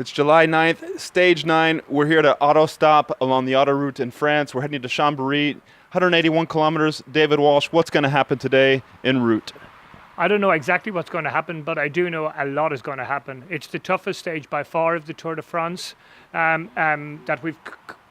It's July 9th, stage 9. We're here to auto stop along the autoroute in France. We're heading to Chambéry, 181 kilometers. David Walsh, what's going to happen today en route? I don't know exactly what's going to happen, but I do know a lot is going to happen. It's the toughest stage by far of the Tour de France that we've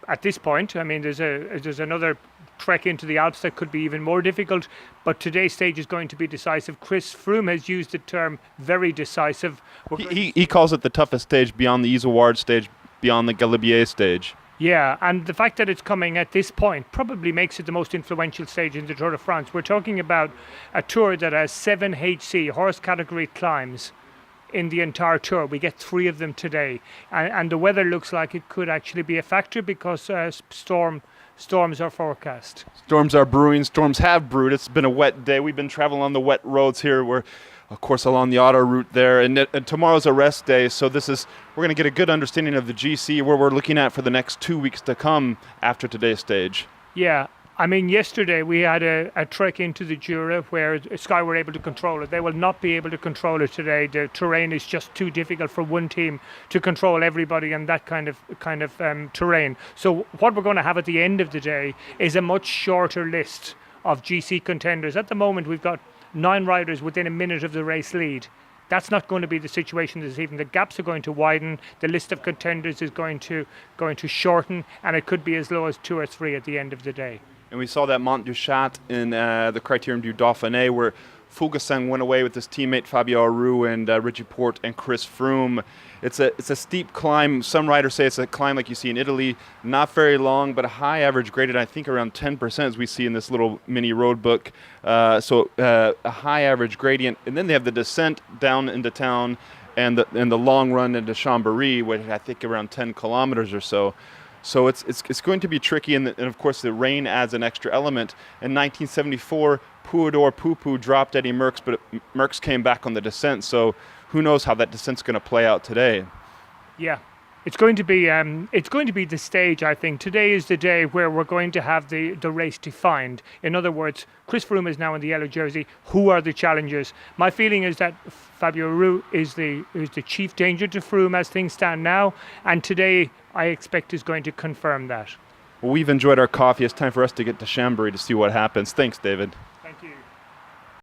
at this point. I mean, there's another trek into the Alps that could be even more difficult, but today's stage is going to be decisive. Chris Froome has used the term very decisive. He calls it the toughest stage beyond the Izoard stage, beyond the Galibier stage. Yeah, and the fact that it's coming at this point probably makes it the most influential stage in the Tour de France. We're talking about a tour that has 7 HC, horse category climbs, in the entire tour. We get 3 of them today. And the weather looks like it could actually be a factor because storms are forecast. Storms are brewing. Storms have brewed. It's been a wet day. We've been traveling on the wet roads here. We're, of course, along the auto route there. And tomorrow's a rest day, so we're going to get a good understanding of the GC, where we're looking at for the next 2 weeks to come after today's stage. Yeah. I mean, yesterday we had a trek into the Jura where Sky were able to control it. They will not be able to control it today. The terrain is just too difficult for one team to control everybody in that kind of terrain. So what we're going to have at the end of the day is a much shorter list of GC contenders. At the moment, we've got 9 riders within a minute of the race lead. That's not going to be the situation this evening. The gaps are going to widen. The list of contenders is going to shorten, and it could be as low as 2 or 3 at the end of the day. And we saw that Mont du Chat in the Criterium du Dauphiné, where Fuglsang went away with his teammate Fabio Aru and Richie Porte and Chris Froome. It's a steep climb. Some riders say it's a climb like you see in Italy, not very long, but a high average graded, I think, around 10%, as we see in this little mini road book. So a high average gradient. And then they have the descent down into town and the long run into Chambéry, which I think around 10 kilometers or so. So it's going to be tricky, and of course the rain adds an extra element. In 1974, Puador Pupu dropped Eddie Merckx, but Merckx came back on the descent. So who knows how that descent's going to play out today? Yeah, it's going to be the stage. I think today is the day where we're going to have the race defined. In other words, Chris Froome is now in the yellow jersey. Who are the challengers? My feeling is that Fabio Aru is the chief danger to Froome as things stand now, and today I expect is going to confirm that. Well, we've enjoyed our coffee. It's time for us to get to Chambéry to see what happens. Thanks, David.